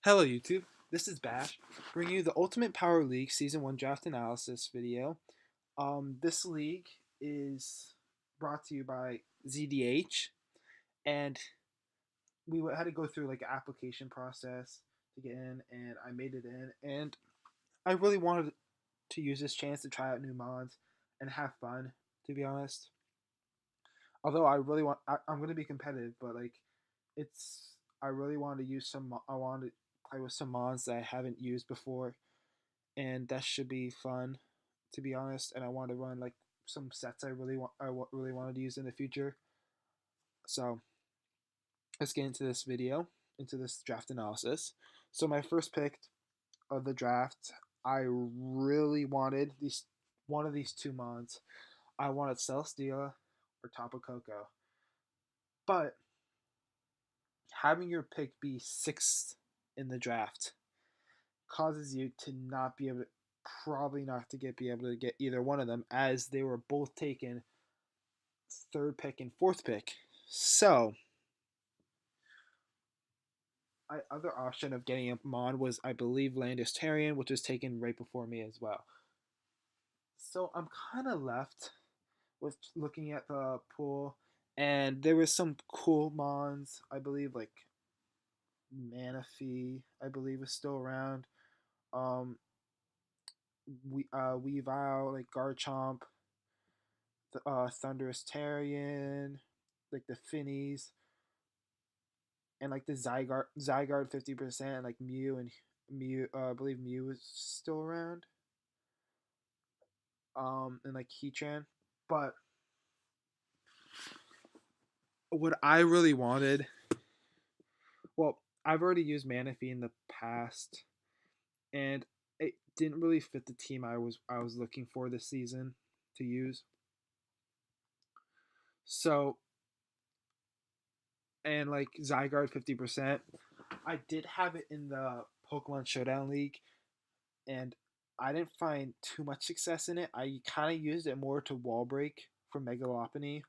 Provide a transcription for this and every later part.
Hello YouTube, this is Bash, bringing you the Ultimate Power League Season 1 Draft Analysis video. This league is brought to you by ZDH, and we had to go through like an application process to get in, and I made it in, and I really wanted to use this chance to try out new mods and have fun, to be honest. Although I'm going to be competitive, but like, I really wanted to use I wanted to play with some mods that I haven't used before, and that should be fun, to be honest. And I want to run like some sets really wanted to use in the future. So let's get into this video, into this draft analysis. So my first pick of the draft, I really wanted these one of these two mods. I wanted Celestia or Tapu Koko, but having your pick be sixth in the draft causes you to not be able to probably not to be able to get either one of them, as they were both taken third pick and fourth pick. So my other option of getting a mod was, I believe, Landis Tarian, which was taken right before me as well. So I'm kind of left with looking at the pool, and there was some cool mods. I believe like Manaphy, I believe, is still around. Um, Weavile, like Garchomp, the Thunderous Tarian, like the Finnies, and like the Zygarde 50%, like Mew. I believe Mew is still around. And like Heatran, but what I really wanted, well, I've already used Manaphy in the past, and it didn't really fit the team I was looking for this season to use. So, and like Zygarde 50%, I did have it in the Pokemon Showdown League, and I didn't find too much success in it. I kind of used it more to wall break for Megalopony.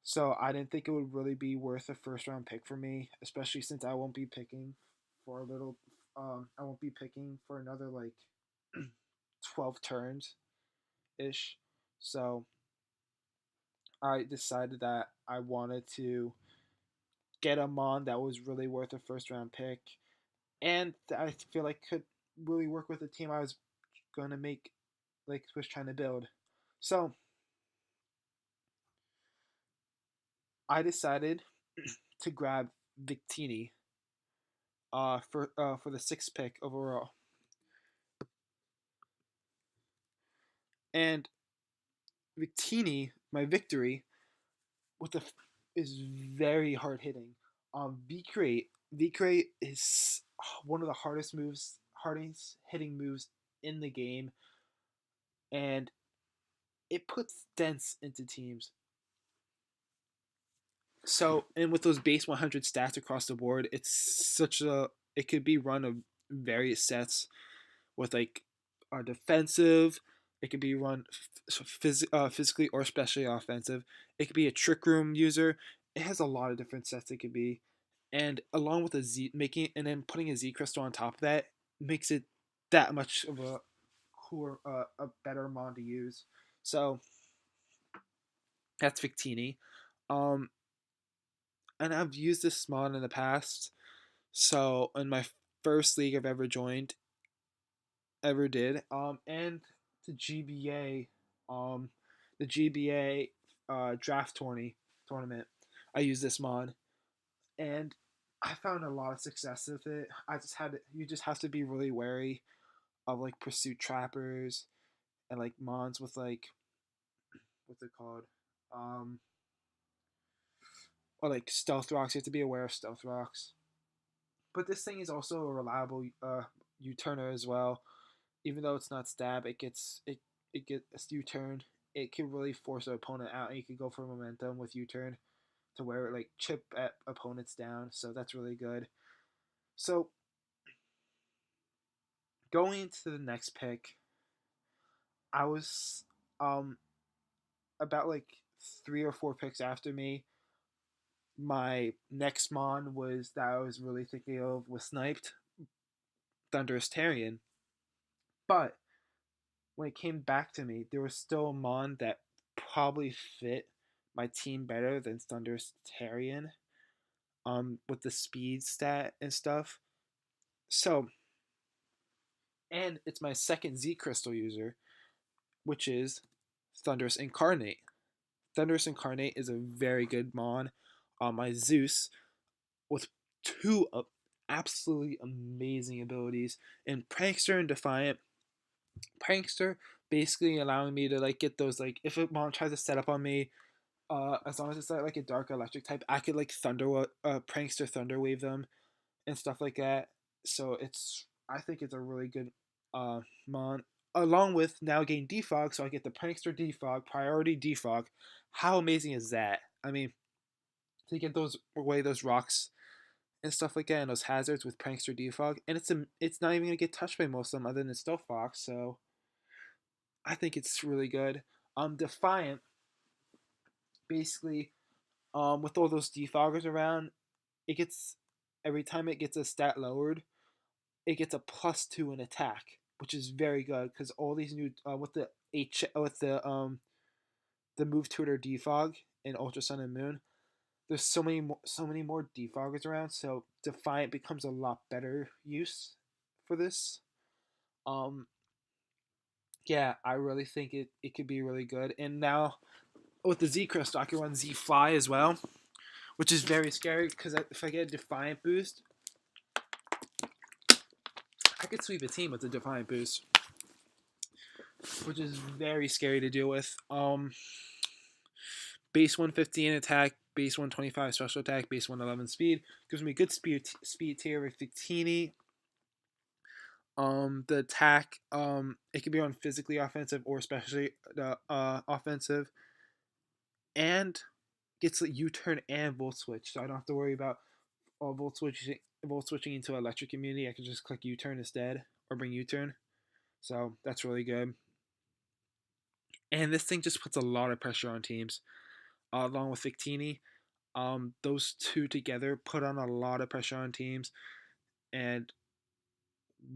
So I didn't think it would really be worth a first round pick for me, especially since I won't be picking for a little. I won't be picking for another like 12 turns ish. So I decided that I wanted to get a mon that was really worth a first round pick, and that I feel like could really work with the team I was gonna make, like was trying to build. So I decided to grab Victini for the sixth pick overall, and Victini, my victory with the is very hard hitting. V-Crate is one of the hardest hitting moves in the game, and it puts dents into teams. So, and with those base 100 stats across the board, it could be run of various sets with like our defensive. It could be run physically or especially offensive. It could be a trick room user. It has a lot of different sets it could be, and along with a Z, making and then putting a Z crystal on top of that makes it that much of a cooler, a better mod to use. So that's Victini. Um, and I've used this mod in the past. So in my first league I've ever joined, ever did, and the GBA, um, the GBA draft tournament, I used this mod, and I found a lot of success with it. You just have to be really wary of like pursuit trappers and like mods with like what's it called, um, or like stealth rocks. You have to be aware of stealth rocks. But this thing is also a reliable U-turner as well. Even though it's not stab, it gets U-turn. It can really force an opponent out, and you can go for momentum with U-turn to where it like chip at opponents down. So that's really good. So going into the next pick, I was um about like 3 or 4 picks after me. My next mon was that I was really thinking of was sniped Thunderous Tarion, but when it came back to me, there was still a mon that probably fit my team better than Thunderous Tarion. With the speed stat and stuff. So, and it's my second Z Crystal user, which is Thunderous Incarnate. Thunderous Incarnate is a very good mon on my Zeus with two absolutely amazing abilities in Prankster and Defiant. Prankster basically allowing me to like get those like if a mon tries to set up on me, as long as it's like a dark electric type, I could like Prankster Thunder Wave them and stuff like that. So I think it's a really good mon. Along with now getting defog, so I get the Prankster defog, priority defog. How amazing is that? I mean, to get those away those rocks and stuff like that, and those hazards with Prankster defog, and it's not even gonna get touched by most of them other than Stealth Fox. So I think it's really good. Defiant, basically, with all those defoggers around, it gets every time it gets a stat lowered, it gets a +2 in attack, which is very good because all these new with the move tutor defog in Ultra Sun and Moon. There's so many more defoggers around, so Defiant becomes a lot better use for this. Um, yeah, I really think it could be really good. And now with the Z Crystal, I can run Z Fly as well, which is very scary because if I get a Defiant boost, I could sweep a team with the Defiant boost, which is very scary to deal with. Base 115 attack, base 125 special attack, base 111 speed. Gives me good speed tier with Victini. The attack, it can be on physically offensive or especially offensive, and gets a U-turn and volt switch, so I don't have to worry about volt switching into electric immunity. I can just click U-turn instead or bring U-turn. So that's really good. And this thing just puts a lot of pressure on teams, along with Victini. Those two together put on a lot of pressure on teams and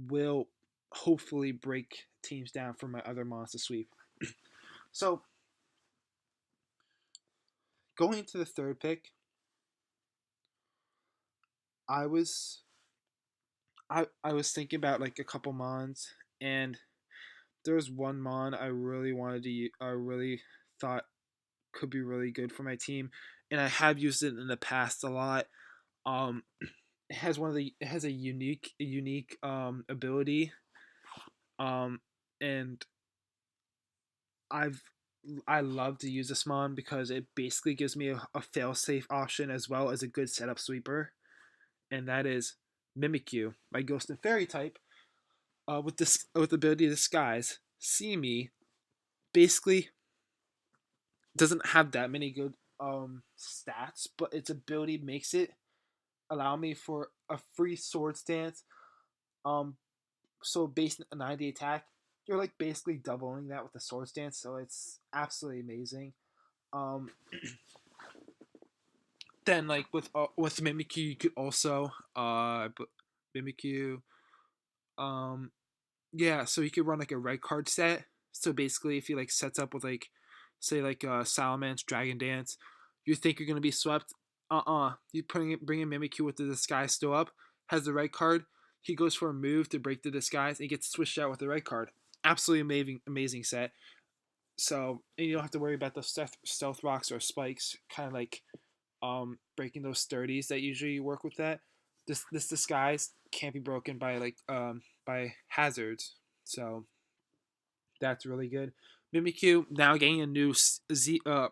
will hopefully break teams down for my other monster sweep. So going into the third pick, I was I was thinking about like a couple mons, and there was one mon I really wanted to I really thought could be really good for my team, and I have used it in the past a lot. Um, it has a unique ability, and I've I love to use this mon because it basically gives me a fail safe option as well as a good setup sweeper, and that is Mimikyu, my Ghost and Fairy type, with the ability to disguise. See me, basically doesn't have that many good stats, but its ability makes it allow me for a free sword stance. Um, so based on 90 attack, you're like basically doubling that with the sword stance, so it's absolutely amazing. Um, then like with Mimikyu, you could also Mimikyu, um, yeah, so you could run like a red card set. So basically, if you like sets up with like, say like Salamence, Dragon Dance, you think you're gonna be swept. You bring in Mimikyu with the disguise still up, has the red card. He goes for a move to break the disguise, and he gets switched out with the red card. Absolutely amazing set. So and you don't have to worry about the stealth rocks or spikes, kind of like breaking those 30s that usually work with that. This disguise can't be broken by hazards, so that's really good. Mimikyu now getting a new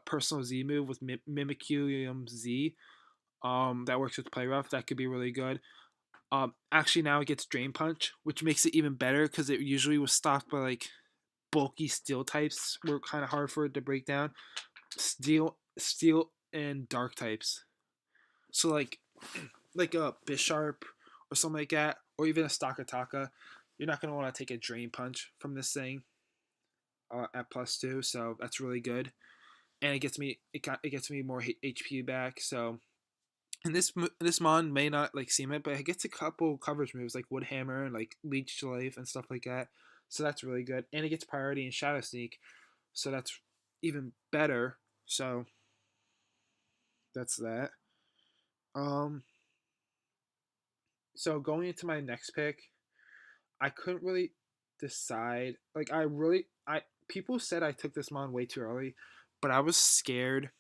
personal Z move with Mimikyu Z. That works with Play Rough. That could be really good. Actually now it gets Drain Punch, which makes it even better because it usually was stopped by like bulky steel types. Were kind of hard for it to break down. Steel, and dark types. So like a Bisharp or something like that, or even a Stakataka, you're not gonna want to take a Drain Punch from this thing at +2, so that's really good. And it gets me more HP back. So And this mon may not like seem it, but it gets a couple coverage moves like Woodhammer and like Leech to Life and stuff like that. So that's really good. And it gets priority in Shadow Sneak, so that's even better. So that's that. Um, so going into my next pick, I couldn't really decide. Like I people said I took this mon way too early, but I was scared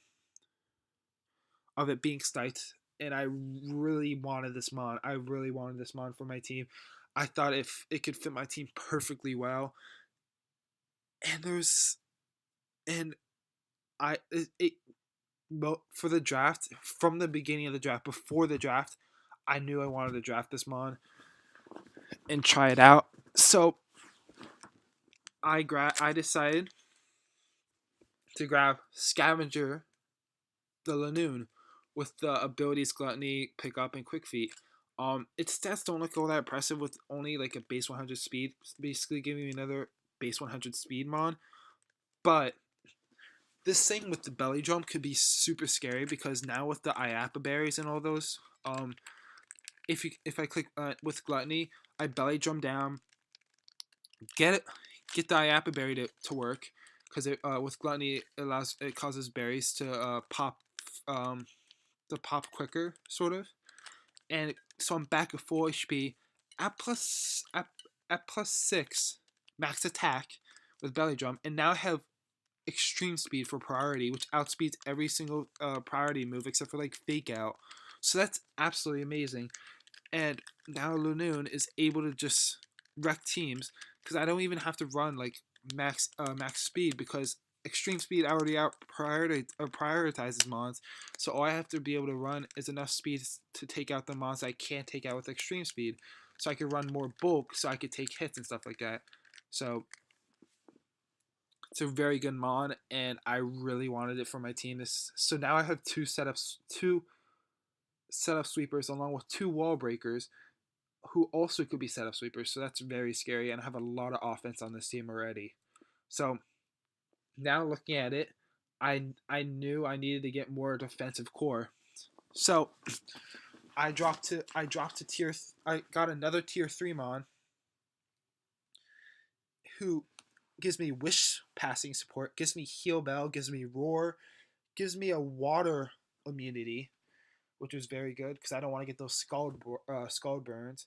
of it being sniped, and I really wanted this mon. I really wanted this mon for my team. I thought if it could fit my team perfectly well, and there's and I it for the draft from the beginning of the draft before the draft, I knew I wanted to draft this mon and try it out. So I decided to grab Scavenger the Lanoon with the abilities Gluttony, Pickup, and Quick Feet. Its stats don't look all that impressive with only like a base 100 speed, basically giving me another base 100 speed mon. But this thing with the belly drum could be super scary because now with the IAPA berries and all those, if I click with Gluttony, I belly drum down, get it, get the IAPA berry to work because with Gluttony it causes berries um to pop quicker sort of, and so I'm back at full HP at plus 6 max attack with belly drum, and now I have extreme speed for priority, which outspeeds every single priority move except for like fake out. So that's absolutely amazing. And now Lunoon is able to just wreck teams because I don't even have to run like max speed because extreme speed already prioritizes mons. So all I have to be able to run is enough speed to take out the mons I can't take out with extreme speed. So I could run more bulk, so I could take hits and stuff like that. So it's a very good mon, and I really wanted it for my team. So now I have two setup sweepers along with two wall breakers who also could be setup sweepers. So that's very scary, and I have a lot of offense on this team already. So now looking at it, I knew I needed to get more defensive core. So I got another tier 3 mon who gives me wish passing support, gives me heal bell, gives me roar, gives me a water immunity, which was very good because I don't want to get those scald burns,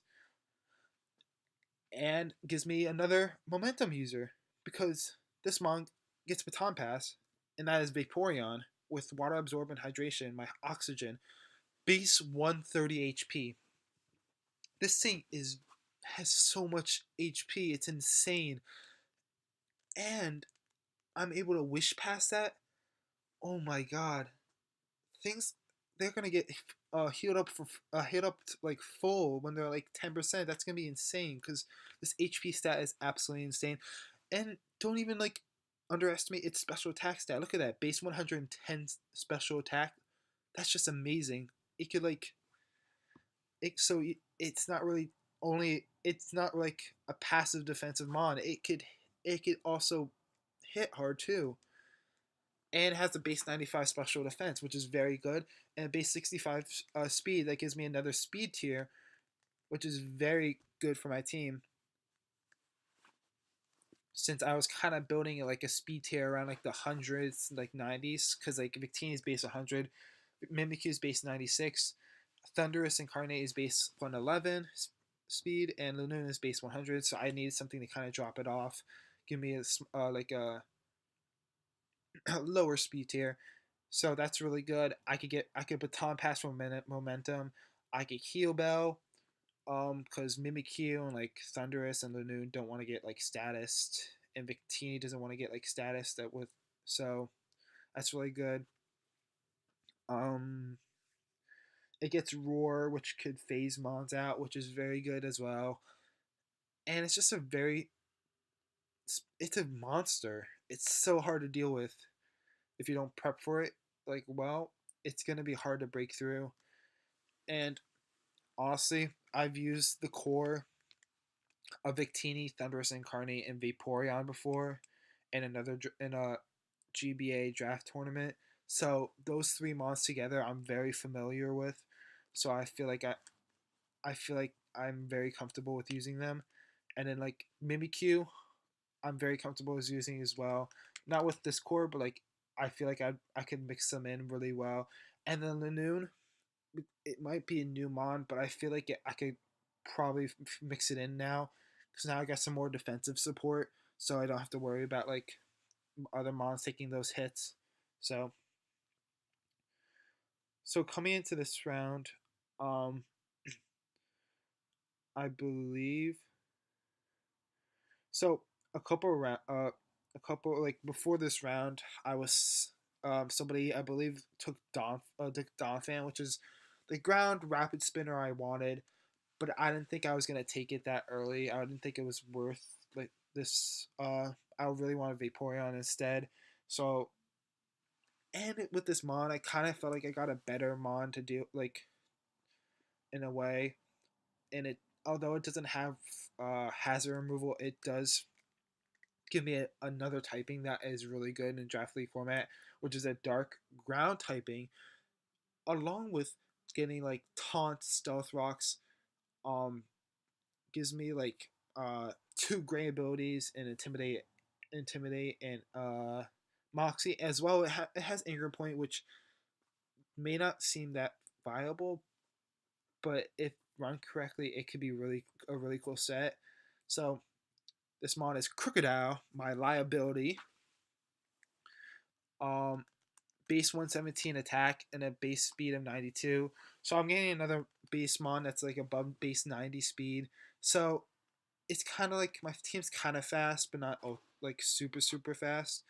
and gives me another momentum user because this monk gets baton pass, and that is Vaporeon with water absorb and hydration, my oxygen, base 130 HP. This thing has so much HP, it's insane, and I'm able to wish past that. Oh my god, things they're gonna get healed up for hit up like full when they're like 10%. That's gonna be insane because this HP stat is absolutely insane. And don't even like underestimate its special attack stat. Look at that, base 110 special attack. That's just amazing. It could like it's not really only it's not like a passive defensive mon. It could also hit hard too, and has a base 95 special defense, which is very good, and a base 65 speed that gives me another speed tier, which is very good for my team. Since I was kind of building like a speed tier around like the hundreds, like 90s, because like Victini's base 100, Mimikyu's base 96, Thundurus Incarnate is base 111 speed, and Lununa is base 100. So I needed something to kind of drop it off, give me like a lower speed tier. So that's really good. I could baton pass for momentum. I could heal bell, because Mimikyu and like Thundurus and Lanoon don't want to get like status, and Victini doesn't want to get like status that with. So that's really good. Um, it gets roar, which could phase mons out, which is very good as well. And it's just it's a monster. It's so hard to deal with if you don't prep for it. Like, well, it's gonna be hard to break through. And honestly, I've used the core of Victini, Thundurus Incarnate, and Vaporeon before in a GBA draft tournament. So those three mons together, I'm very familiar with. so I feel like I'm very comfortable with using them. And then like Mimikyu, I'm very comfortable with using as well. Not with Discord, but like I feel like I can mix them in really well. And then Lanoon, it might be a new mon, but I feel like I could probably mix it in now because now I got some more defensive support, so I don't have to worry about like other mons taking those hits. So coming into this round, um, I believe so. A couple like before this round, I was somebody I believe took Donphan, which is the ground rapid spinner I wanted, but I didn't think I was gonna take it that early. I didn't think it was worth like this. I really wanted Vaporeon instead. So with this mon, I kind of felt like I got a better mon to do like in a way, and it although it doesn't have hazard removal, it does give me another typing that is really good in draft league format, which is a dark ground typing, along with getting like taunt, stealth rocks, um, gives me like two gray abilities and intimidate and moxie as well. It has anger point, which may not seem that viable, but if run correctly, it could be really a really cool set. So this mod is Crocodile, my liability. Um, base 117 attack and a base speed of 92. So I'm getting another base mon that's like above base 90 speed. So it's kind of like my team's kind of fast, but not like super fast.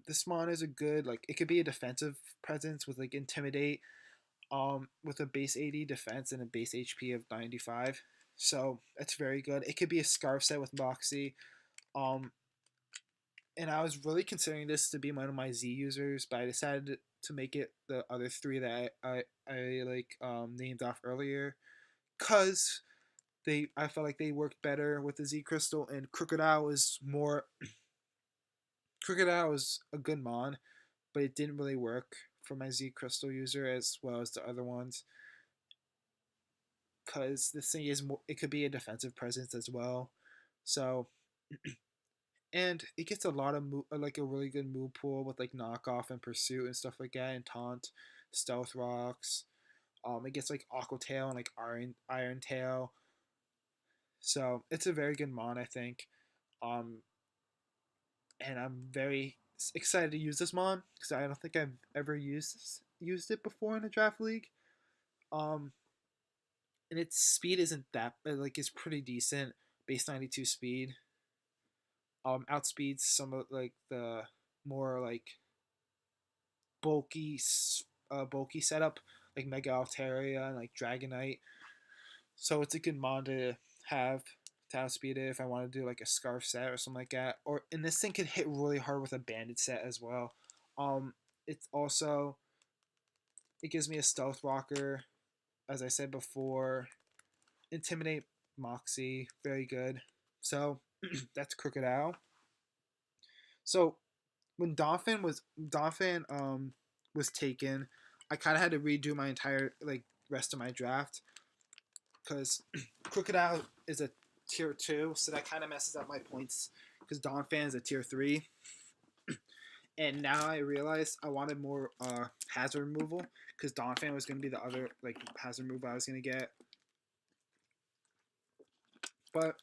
This mon is a good like it could be a defensive presence with like intimidate, with a base 80 defense and a base HP of 95. So that's very good. It could be a scarf set with Moxie. Um, and I was really considering this to be one of my Z users, but I decided to make it the other three that I like named off earlier, cause I felt like they worked better with the Z Crystal, and Crocodile was a good mon, but it didn't really work for my Z Crystal user as well as the other ones, cause this thing is more, it could be a defensive presence as well, so and it gets a lot of like a really good move pool with like knockoff and pursuit and stuff like that, and taunt, stealth rocks. It gets like Aqua Tail and like Iron Tail. So it's a very good mon, I think. Um, and I'm very excited to use this mon because I don't think I've ever used it before in a draft league. Um, and its speed isn't that like it's pretty decent, base 92 speed. Outspeeds some of like the more like bulky bulky setup like Mega Altaria and like Dragonite. So it's a good mon to outspeed it if I want to do like a scarf set or something like that. Or and this thing can hit really hard with a bandit set as well. It's also it gives me a stealth rocker, as I said before. Intimidate Moxie, very good. So that's Crocodile. So when Donphan was taken, I kind of had to redo my entire like rest of my draft because Crocodile is a tier 2, so that kind of messes up my points because Donphan is a tier 3. And now I realized I wanted more hazard removal because Donphan was going to be the other like hazard removal I was going to get. But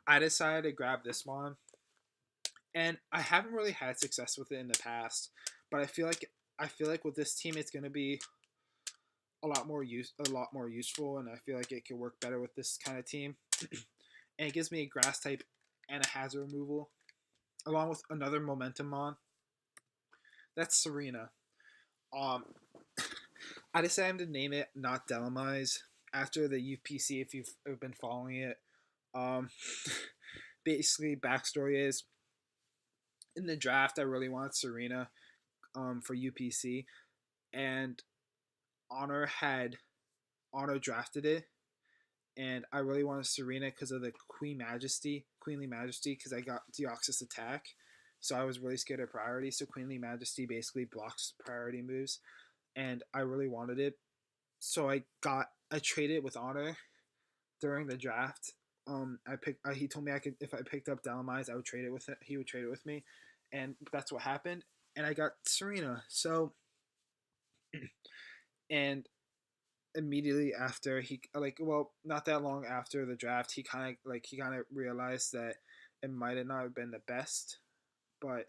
I decided to grab this one, and I haven't really had success with it in the past. But I feel like with this team, it's going to be a lot more useful, and I feel like it could work better with this kind of team. And it gives me a grass type and a hazard removal, along with another momentum mon. That's Serena. Um, I decided to name it not Delamize after the UPC. If you've been following it, um, basically backstory is in the draft I really wanted Serena for UPC, and Honor had Honor drafted it, and I really wanted Serena because of the Queenly Majesty, because I got Deoxys attack, so I was really scared of priority. So Queenly Majesty basically blocks priority moves, and I really wanted it, so I traded with honor during the draft. He told me I could if I picked up Delamise, I would trade it with it. He would trade it with me, and that's what happened. And I got Serena. So and immediately after not that long after the draft, he kind of realized that it might have not been the best, but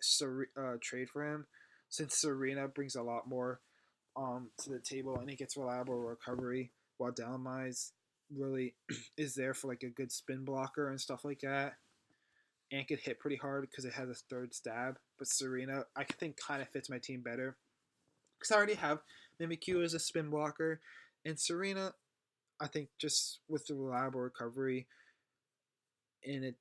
trade for him, since Serena brings a lot more to the table, and he gets reliable recovery, while Delamise really is there for like a good spin blocker and stuff like that, and could hit pretty hard because it has a third stab. But Serena, I think, kind of fits my team better because I already have Mimikyu as a spin blocker, and Serena, I think, just with the reliable recovery in it,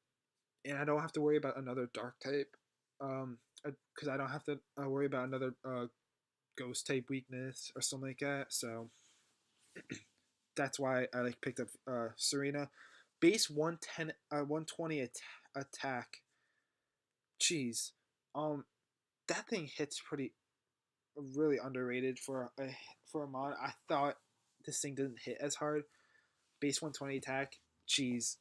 and I don't have to worry about another dark type, because I don't have to worry about another ghost type weakness or something like that. So that's why I like picked up Serena. Base 110, 120 attack. Jeez, um, that thing hits pretty really underrated for a mod. I thought this thing didn't hit as hard. Base 120 attack. Jeez,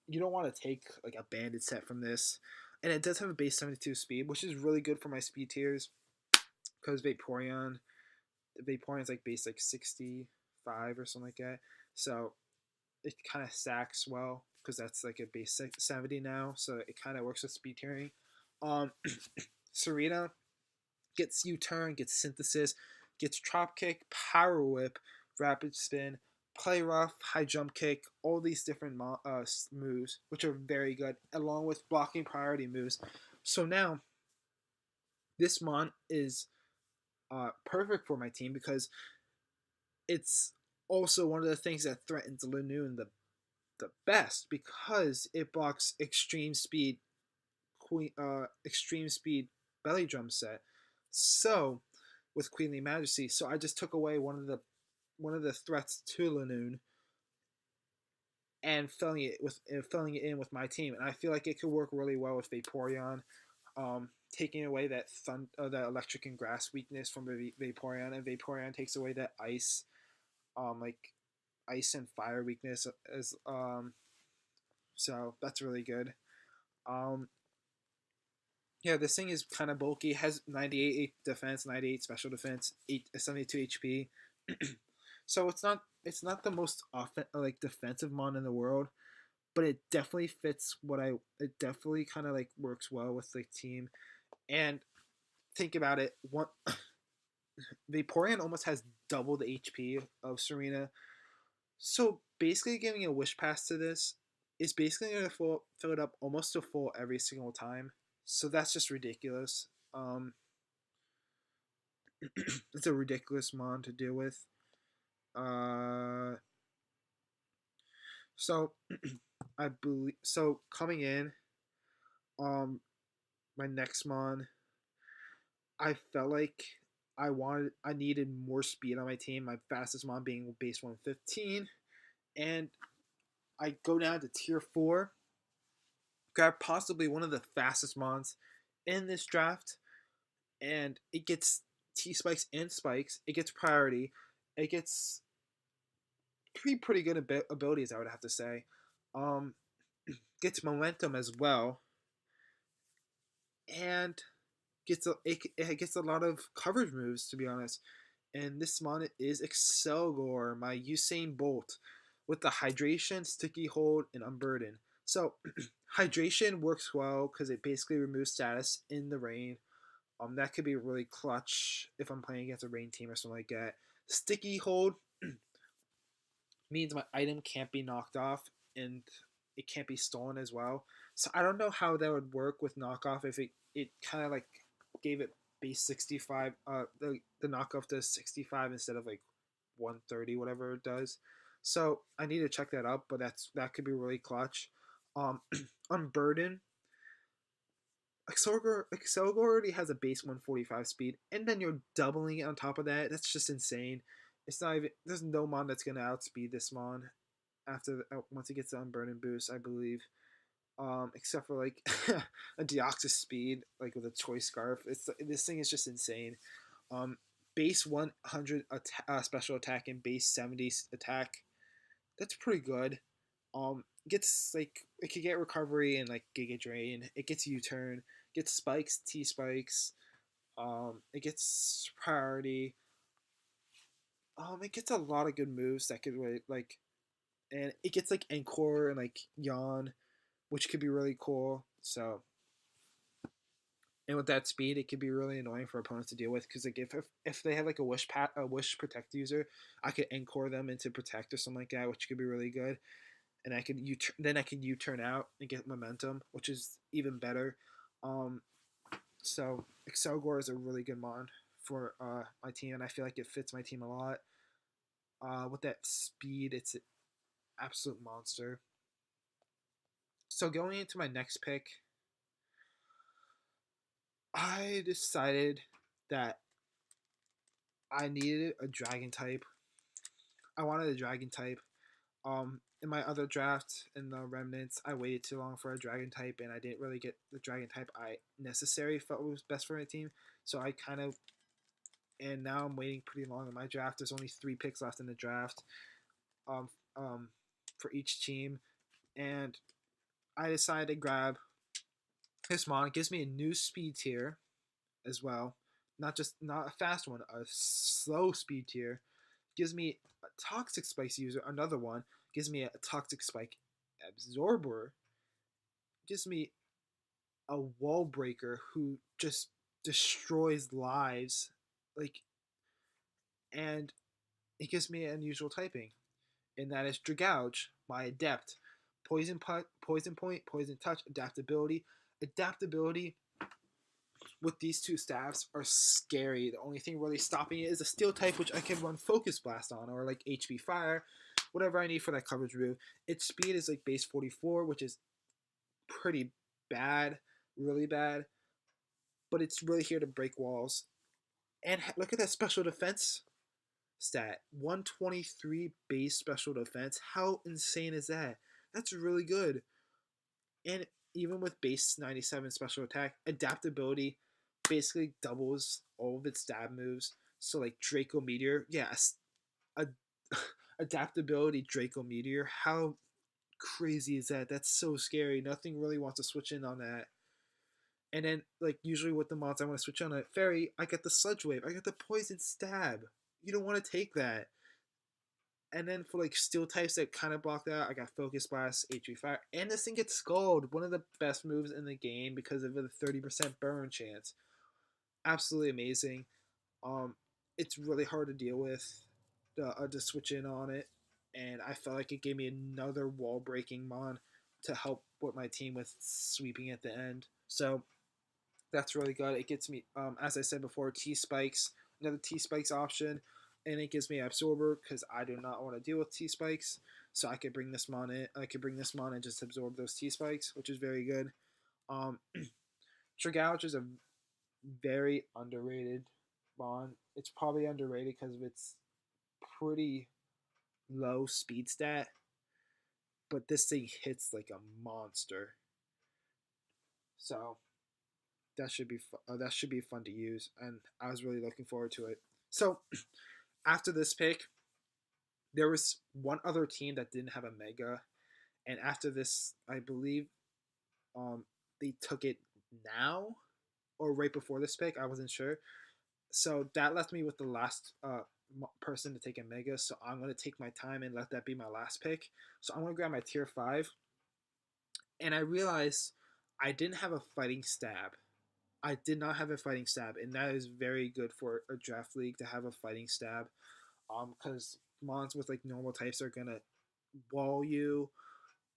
you don't want to take like a banded set from this, and it does have a base 72 speed, which is really good for my speed tiers because Vaporeon's like base like 65 or something like that. So it kind of stacks well because that's like a base 70 now. So it kind of works with speed tiering. Um, Serena gets U-turn, gets synthesis, gets drop kick, power whip, rapid spin, play rough, high jump kick, all these different moves, which are very good, along with blocking priority moves. So now this mon is perfect for my team because it's also one of the things that threatens Lanoon the best because it blocks extreme speed belly drum set. So with Queenly Majesty, so I just took away one of the threats to Lanoon and filling it in with my team, and I feel like it could work really well with Vaporeon, taking away that electric and grass weakness from Vaporeon, and Vaporeon takes away that like ice and fire weakness as so that's really good. Um, yeah, this thing is kind of bulky. It has 98 defense, 98 special defense, 72 HP. So it's not the most like defensive mon in the world, but it definitely fits it definitely kind of like works well with the team. And think about it, one Vaporeon almost has double the HP of Serena. So basically giving a wish pass to this is basically going to fill it up almost to full every single time. So that's just ridiculous. It's a ridiculous mon to deal with. Uh, so I believe so coming in, um, my next mon, I felt like I needed more speed on my team. My fastest mon being base 115, and I go down to tier 4, grab possibly one of the fastest mons in this draft, and it gets T spikes and spikes. It gets priority. It gets pretty good abilities, I would have to say. Um, gets momentum as well, and it gets a lot of coverage moves, to be honest. And this mon is Excelgor, my Usain Bolt, with the hydration, sticky hold, and unburden. So hydration works well because it basically removes status in the rain. That could be really clutch if I'm playing against a rain team or something like that. Sticky hold means my item can't be knocked off and it can't be stolen as well. So I don't know how that would work with knockoff if it kind of like gave it base 65 the knockoff does 65 instead of like 130 whatever it does. So I need to check that out, but that could be really clutch. Unburden, Excelgor already has a base 145 speed, and then you're doubling it on top of that. That's just insane. It's not even. There's no mon that's gonna outspeed this mon once it gets the unburden boost, I believe. Except for like a Deoxys speed, like with a choice scarf. This thing is just insane. Um, base 100 special attack and base 70 attack. That's pretty good. It gets like it could get recovery and like Giga Drain. It gets U-turn, gets spikes, T spikes. It gets priority. It gets a lot of good moves that could really like, and it gets like Encore and like Yawn, which could be really cool. So, and with that speed, it could be really annoying for opponents to deal with because like if they have like a wish protect user, I could Encore them into protect or something like that, which could be really good. And then I could U-turn out and get momentum, which is even better. Um, so Excelgor is a really good mon for my team, and I feel like it fits my team a lot. With that speed, it's an absolute monster. So going into my next pick, I decided that I needed a dragon type. I wanted a dragon type. In my other draft in the remnants, I waited too long for a dragon type, and I didn't really get the dragon type I necessarily felt was best for my team. So I kind of, and now I'm waiting pretty long in my draft. There's only 3 picks left in the draft, um, um, for each team, and I decided to grab this mon. It gives me a new speed tier as well, not a fast one, a slow speed tier. Gives me a toxic spike user, another one. Gives me a toxic spike absorber. Gives me a wall breaker who just destroys lives, like, and it gives me unusual typing, and that is Dragouge, my adept. Poison point, poison touch, adaptability. Adaptability with these 2 staffs are scary. The only thing really stopping it is a steel type, which I can run Focus Blast on, or like HP Fire, whatever I need for that coverage move. Its speed is like base 44, which is pretty bad, really bad, but it's really here to break walls. And look at that special defense stat, 123 base special defense. How insane is that? That's really good. And even with base 97 special attack, adaptability basically doubles all of its stab moves. So like Draco Meteor, yes, a adaptability Draco Meteor. How crazy is that? That's so scary. Nothing really wants to switch in on that. And then like usually with the mods I want to switch on a fairy, I get the Sludge Wave. I get the Poison Stab. You don't want to take that. And then for like steel types that kind of block that, I got Focus Blast, HP Fire, and this thing gets Scald, one of the best moves in the game because of the 30% burn chance. Absolutely amazing. Um, it's really hard to deal with to switch in on it, and I felt like it gave me another wall breaking mon to help with my team with sweeping at the end. So that's really good. It gets me, as I said before, T spikes, another T spikes option, and it gives me absorber because I do not want to deal with T spikes. So I could bring this mon in. I could bring this mon and just absorb those T spikes, which is very good. Um, Trigouch is a very underrated mon. It's probably underrated because of its pretty low speed stat, but this thing hits like a monster. So that should be fun to use, and I was really looking forward to it. So after this pick, there was one other team that didn't have a mega, and after this, I believe they took it now or right before this pick. I wasn't sure. So that left me with the last person to take a mega. So I'm gonna take my time and let that be my last pick. So I'm gonna grab my tier 5, and I realized I didn't have a fighting stab. I did not have a fighting stab, and that is very good for a draft league to have a fighting stab. Because mons with like normal types are gonna wall you,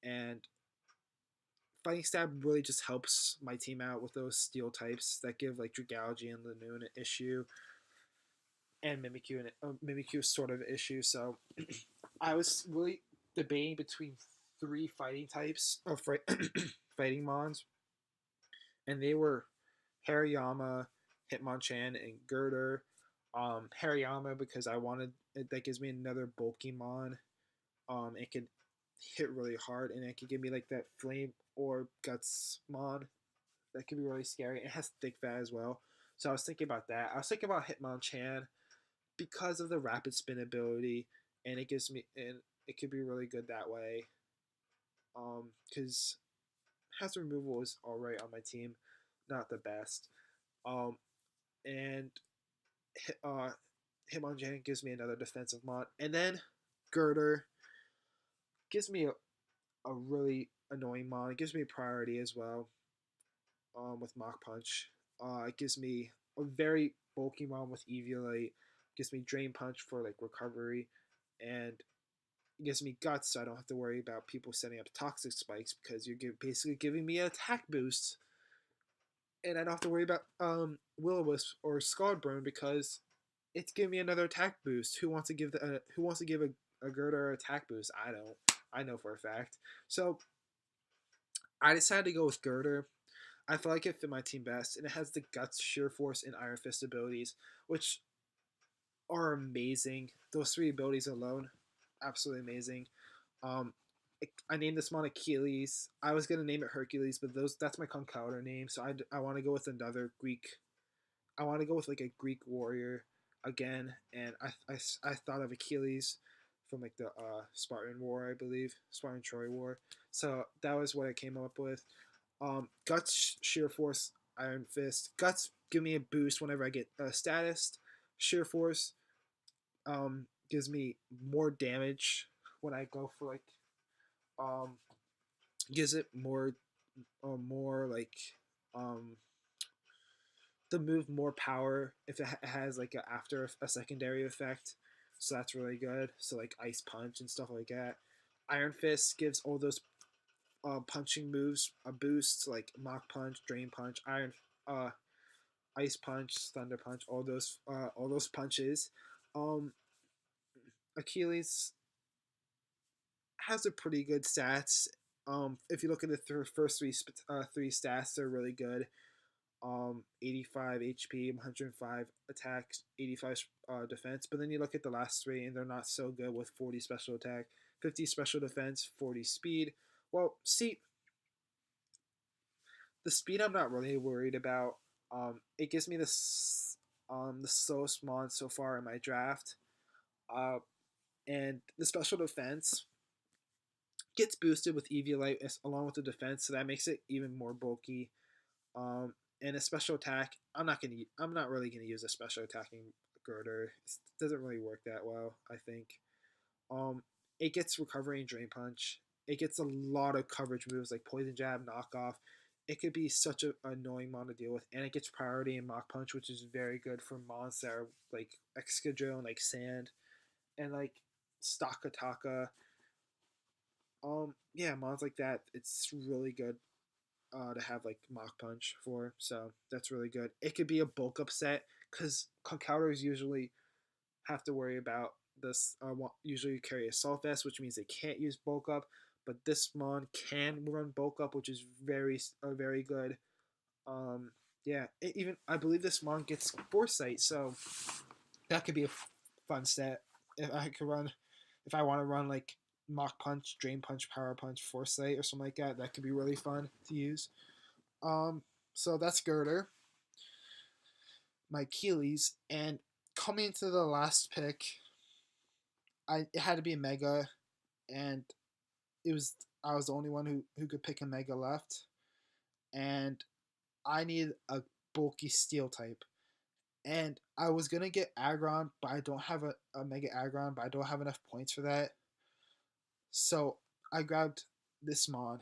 and fighting stab really just helps my team out with those steel types that give like Dragalge and Lanoon an issue, and Mimikyu sort of issue. So I was really debating between 3 fighting types of fighting mons, and they were Hariyama, Hitmonchan, and Girder. Hariyama because I wanted that gives me another bulky mon. It can hit really hard, and it can give me like that flame or guts mon that can be really scary. It has thick fat as well, so I was thinking about that. I was thinking about Hitmonchan, because of the rapid spin ability, and it could be really good that way. Because hazard removal is alright on my team, not the best. Um, and uh, Hitmonchan gives me another defensive mod, and then Girder gives me a really annoying mod. It gives me priority as well. With Mach Punch, it gives me a very bulky mod with Eviolite. Gives me Drain Punch for like recovery, and it gives me Guts, so I don't have to worry about people setting up Toxic Spikes because you're basically giving me an attack boost, and I don't have to worry about Will-O-Wisp or Scald Burn because it's giving me another attack boost. Who wants to give a Girder attack boost? I don't. I know for a fact. So I decided to go with Girder. I feel like it fit my team best, and it has the Guts, Sheer Force, and Iron Fist abilities, which are amazing. Those three abilities alone, absolutely amazing. Um, I named this mon Achilles. I was gonna name it Hercules, but that's my Concounter name, so I want to go with another Greek. I want to go with like a Greek warrior again, and I thought of Achilles from like the Spartan War, I believe, Spartan Troy War. So that was what I came up with. Guts, Sheer Force, Iron Fist. Guts give me a boost whenever I get a status. Sheer Force gives me more damage when I go for like um, gives it more like um, the move more power if it has like a secondary effect. So that's really good. So like Ice Punch and stuff like that. Iron Fist gives all those punching moves a boost, like Mach Punch, Drain Punch, uh, Ice Punch, Thunder Punch, all those punches. Um, Achilles has a pretty good stats. If you look at the first three stats, they're really good. 85 HP, 105 attack, 85 defense. But then you look at the last three, and they're not so good with 40 special attack, 50 special defense, 40 speed. Well, see, the speed I'm not really worried about. It gives me the slowest mon so far in my draft. Uh, and the special defense gets boosted with Eviolite along with the defense, so that makes it even more bulky. Um, and a special attack, I'm not really gonna use a special attacking Girder. It doesn't really work that well, I think. Um, it gets recovery and drain punch. It gets a lot of coverage moves like poison jab, knockoff. It could be such an annoying mon to deal with, and it gets priority in Mach Punch, which is very good for mons that are like Excadrill and like Sand, and like Stakataka. Yeah, mons like that. It's really good to have like Mach Punch for, so that's really good. It could be a bulk up set because Concouters usually have to worry about this. Usually carry Assault Vest, which means they can't use bulk up, but this mon can run bulk up, which is very good. Yeah, even I believe this mon gets Foresight, so that could be a fun set if I could run. If I want to run like Mach Punch, Drain Punch, Power Punch, Foresight, or something like that, that could be really fun to use. Um, so that's Girder, my Achilles, and coming into the last pick, it had to be a Mega, and I was the only one who could pick a Mega left, and I need a bulky Steel type, and I was gonna get Aggron, but I don't have a Mega Aggron, but I don't have enough points for that, so I grabbed this mod.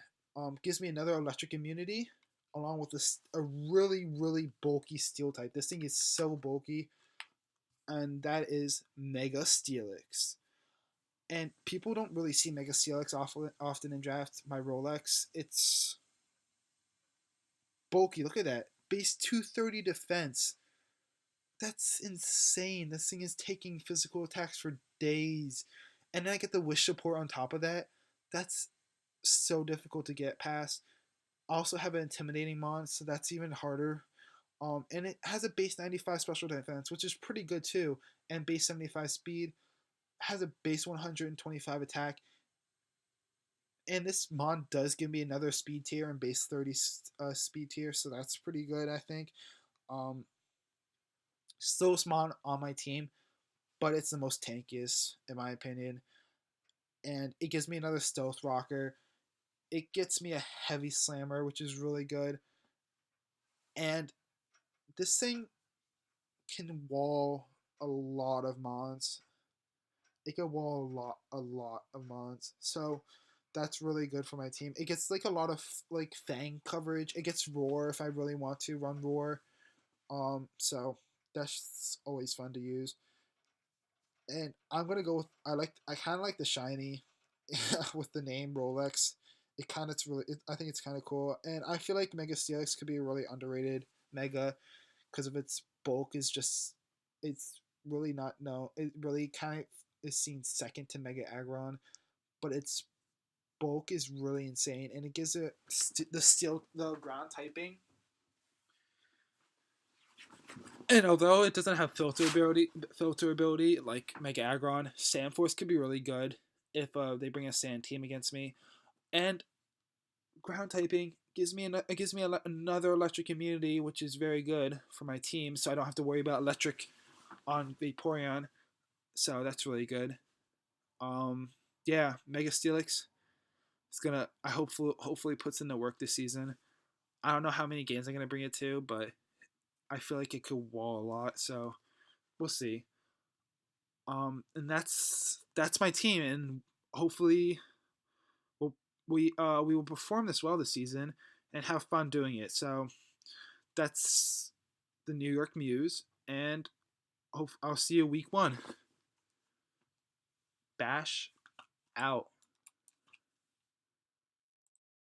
Gives me another electric immunity along with a really bulky steel type. This thing is so bulky, and that is Mega Steelix. And people don't really see Mega Steelix often in draft. My Rolex, it's bulky. Look at that. Base 230 defense. That's insane. This thing is taking physical attacks for days. And then I get the wish support on top of that. That's so difficult to get past. I also have an intimidating mon, so that's even harder. And it has a base 95 special defense, which is pretty good too, and base 75 speed. Has a base 125 attack. And this mon does give me another speed tier and base 30 speed tier, so that's pretty good, I think. Slowest mon on my team. but it's the most tankiest in my opinion. And it gives me another stealth rocker. It gets me a heavy slammer, which is really good. And this thing can wall a lot of mons. It can wall a lot of mons. So that's really good for my team. It gets like a lot of like fang coverage. It gets roar if I really want to run roar. So that's always fun to use. And I'm gonna go with I kind of like the shiny with the name Rolex. It kind of it's really I think it's kind of cool, and I feel like Mega Steelix could be a really underrated Mega because of its bulk is just it's really not no it really kind of is seen second to Mega Aggron, but its bulk is really insane, and it gives it the ground typing. And although it doesn't have filter ability like Mega Aggron, Sand Force could be really good if they bring a Sand team against me. And ground typing gives me another electric immunity, which is very good for my team, so I don't have to worry about electric on Vaporeon. So that's really good. Um, yeah, Mega Steelix. It's gonna I hopefully puts in the work this season. I don't know how many games I'm gonna bring it to, but I feel like it could wall a lot. So we'll see. And that's my team, and hopefully we'll, we will perform this well this season and have fun doing it. So that's the New York Muse, and I'll see you week 1. Bash out.